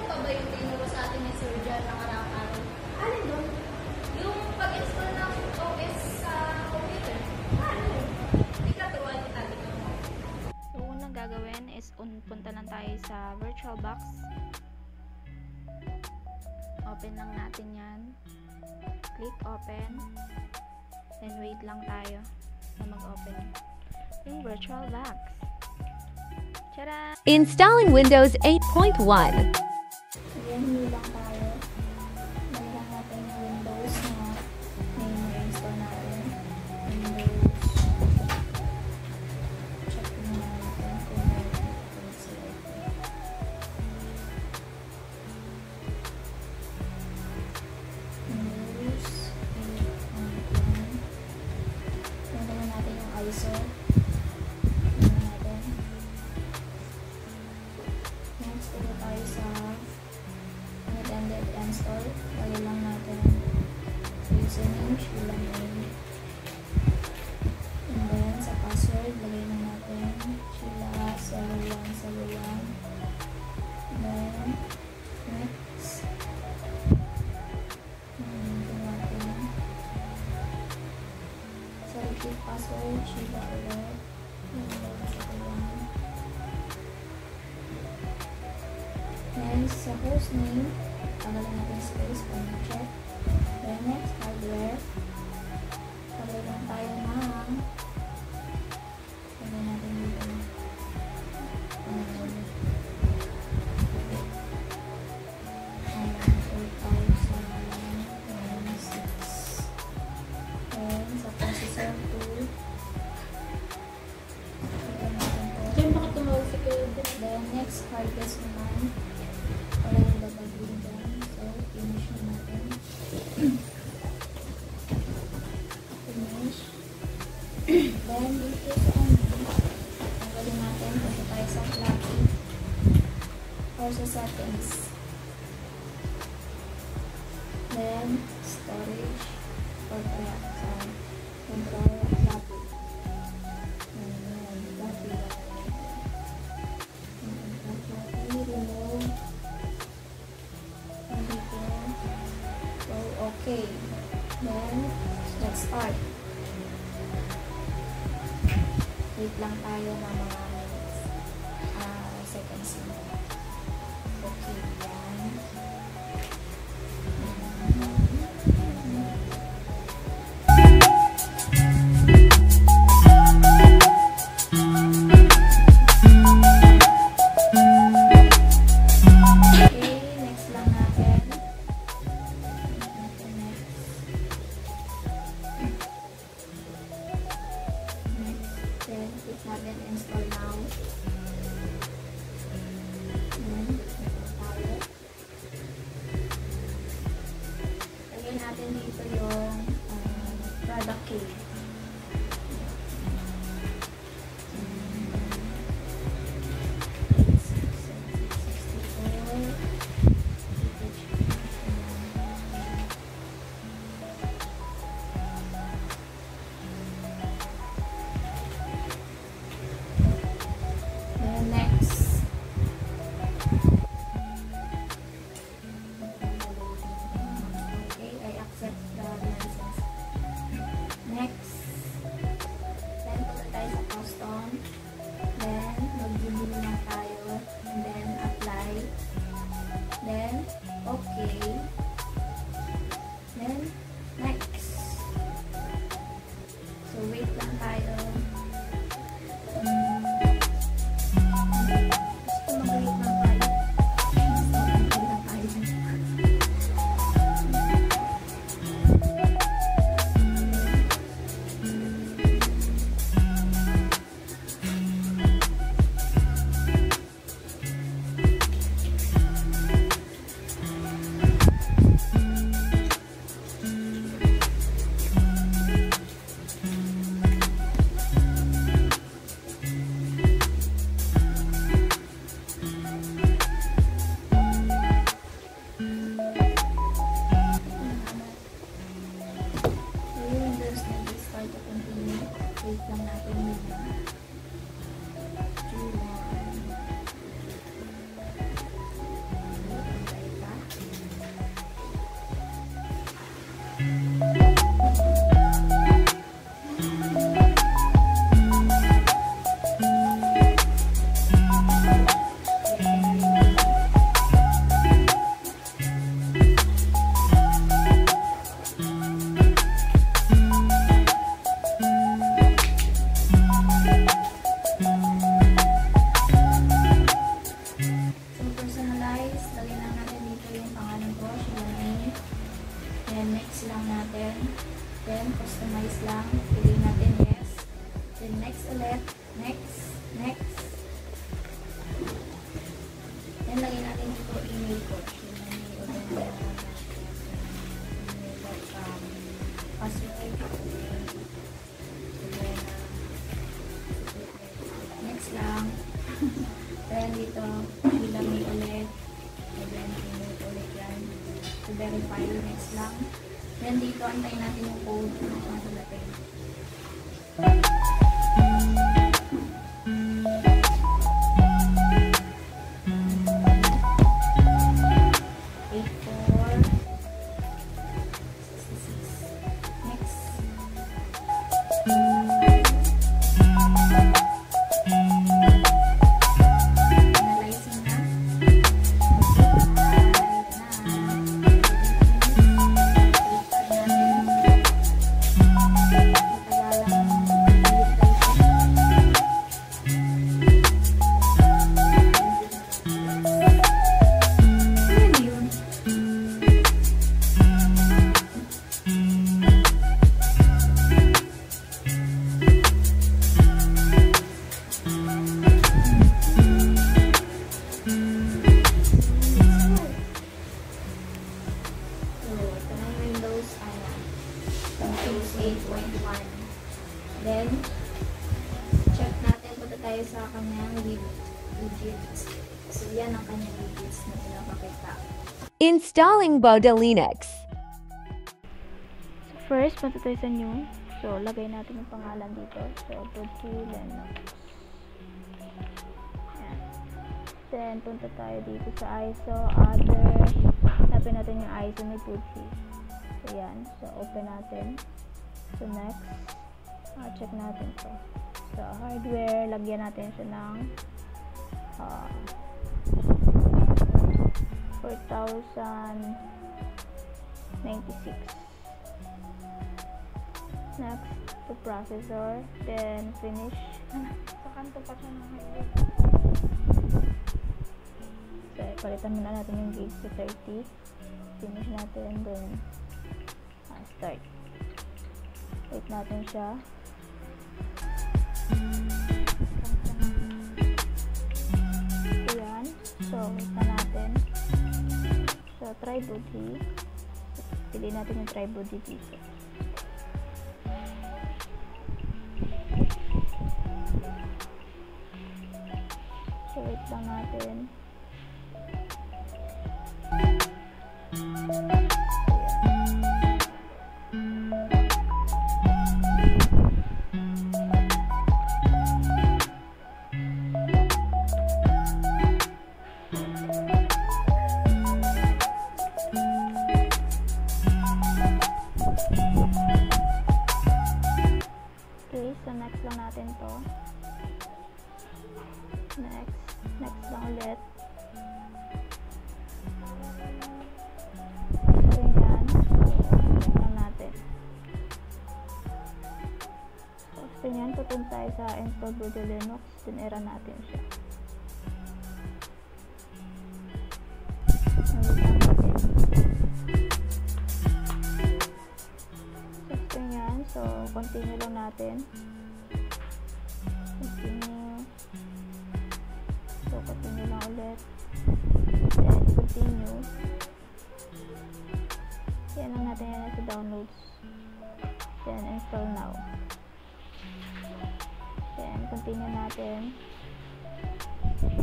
pa ba yung tinuro sa atin ni Sir John nakaraang araw? Alin doon? Yung pag-install ng OS sa computer. Ano yun? Ikaturuan kita dito. So, unang gagawin is punta lang tayo sa VirtualBox. Open lang natin yan. Click open. Then wait lang tayo na mag-open yung VirtualBox. Tara! Installing Windows 8.1. Ayan, hindi lang tayo. Nalagyan natin yung Windows na install natin. Windows. Check na natin kung meron sila. Windows 8.1. Nalagyan natin yung ISO. Next, ulit tayo sa unattended install. Lagyan lang natin username, Sheila name. And then, sa password, lagyan lang natin Sheila7171. And then, next. Ito natin. Sa repeat password, Sheila ulit. And then, sa ulang. Then, sa host name, tanggalin natin space para ma-check. Then, next, hardware. Tanggalin lang tayo ng tanggalin natin dito. Then, sa processor 2. Diyan baka tumawag si Kuya. Then, next, hard disk naman. Wala yung babagin dyan. So, finish na natin. Finish. Then, dito sa tanggalin natin. Punta tayo sa floppy. Or sa settings. Then, storage. Or kaya sa control floppy. Ayan, floppy. Remove. Dito. So, okay. Then, let's start. Wait lang tayo ng mga seconds. Okay, yan. Click natin install now. Tayo. Lagyan natin dito yung product key. Next. Then dito, ilagay ulit. And then, pinag ulit yan. To verify, next lang. Then dito, antayin natin yung code na masalatin. Windows 8.1. Then, check natin. Punta tayo sa kanyang widgets. So, yan ang kanyang widgets na pinapakita. Installing Boda Linux. So, first, punta tayo sa new. So, lagay natin yung pangalan dito. So, Boda Linux. Yan. Then, punta tayo dito sa ISO, other. Hanapin natin yung ISO ni Boda. So, yan. So, open natin. So, next, check natin to. So, hardware, lagyan natin siya ng 4096. Next, to processor. Then, finish. Sa kanto pa siya ng hardware. So, palitan muna natin yung gauge sa 30. Finish natin. Then, start. Wait natin siya. Ayan. So, wait na natin. So, try body. Pili natin yung try body dito. So, wait lang natin. So, next lang natin to. Next lang ulit. So, yan. Next lang natin. So, after yan, pupunta tayo sa install Boda Linux. Tinira natin siya. So, continue lang natin. Continue. So, continue lang ulit. Then, continue. Yan lang natin yan sa downloads. Then, install now. Then, continue natin. Then,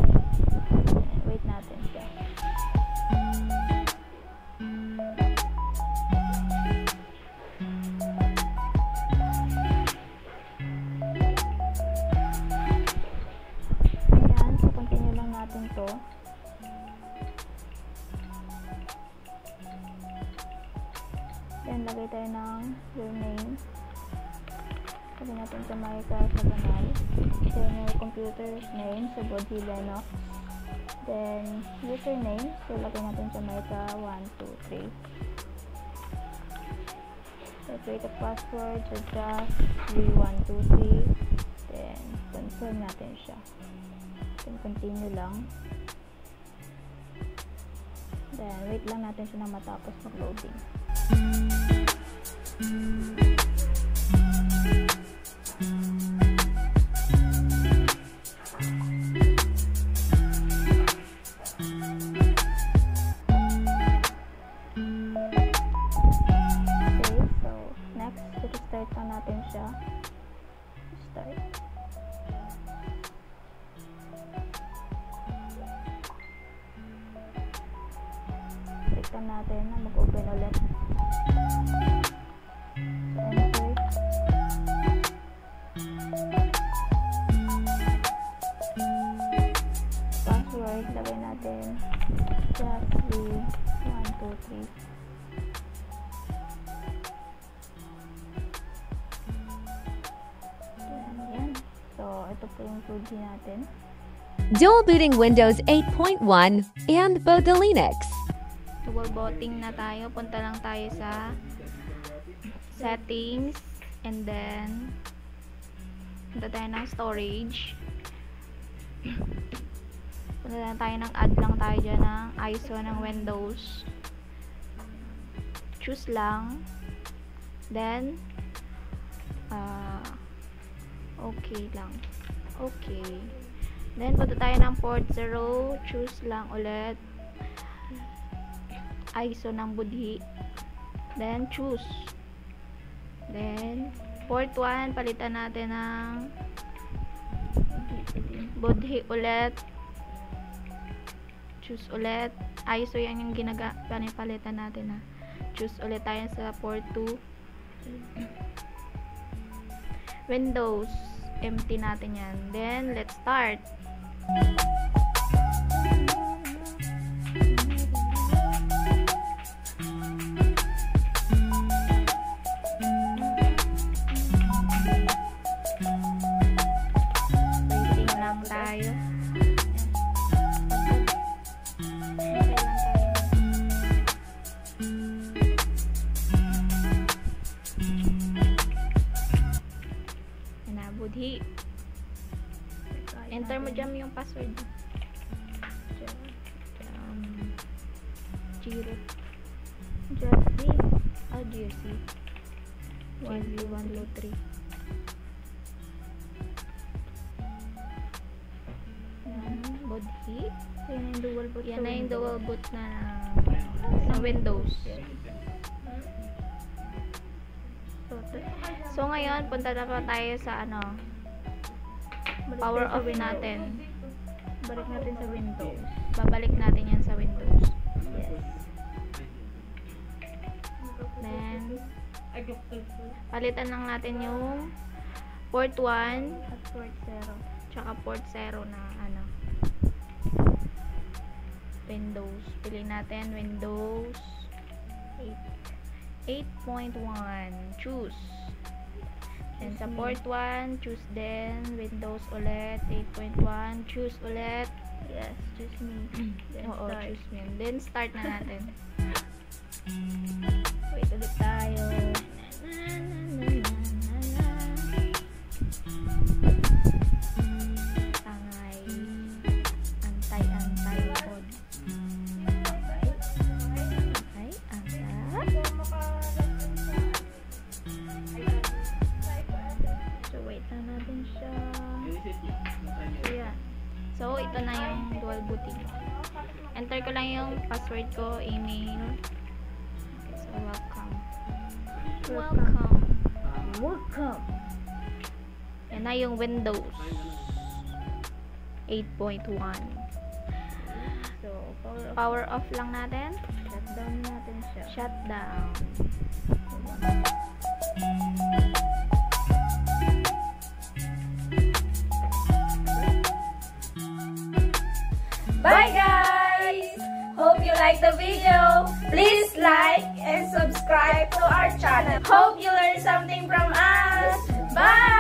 wait natin siya. To. Then, lagay tayo ng your name. Lagay natin sa Jamaica sa kanal. Then, your computer's name. So, Boda Linux. Then, username. So, lagay natin sa Jamaica 123. So, create a password. So, just 3123. Then, confirm natin siya. Then, continue lang. Then, wait lang natin siya na matapos mag-loading. Okay, so, next, start lang natin siya. Start. bubuksan natin na mag-open ulit. So, enter. Password, lagay natin Jasly123. Yan. So, ito po yung Fuji natin. Dual booting Windows 8.1 and Boda Linux. Dual booting na tayo. Punta lang tayo sa settings and then punta tayo ng storage. Punta lang tayo ng add lang tayo dyan ng ISO ng Windows. Choose lang. Then okay lang. Okay. Then punta tayo ng port 0. Choose lang ulit. ISO ng budhi. Then choose. Then port 1 palitan natin ng budhi ulit. Choose ulit. ISO yan yung pinapalitan natin ha. Choose ulit tayo sa port 2. Windows. Empty natin yan. Then let's start. Waiting lang tayo. Budhi. Enter mo dyan yung password. Jasly. Jasly. 123. Budhi. Yan yung dual boot. Yan na yung dual boot na sa Windows. So ngayon, punta na pa tayo sa power off natin. Balik natin sa Windows. Babalik natin yan sa Windows. Yes. Then, palitan lang natin yung port 1 at port 0. Tsaka port 0 na Windows. Piliin natin Windows 8.1. Choose. Then sa port 1, choose din Windows ulit 8.1. Choose ulit. Yes, choose me. Then choose me. Then start na natin. Wait ulit tayo. Tangay. Antay pod. So, ito na yung dual booting. Enter ko lang yung password ko, email. So, welcome. Yan na yung Windows 8.1. So, power off lang natin. Shutdown natin siya. Shutdown. Bye guys! Hope you like the video. Please like and subscribe to our channel. Hope you learned something from us. Bye!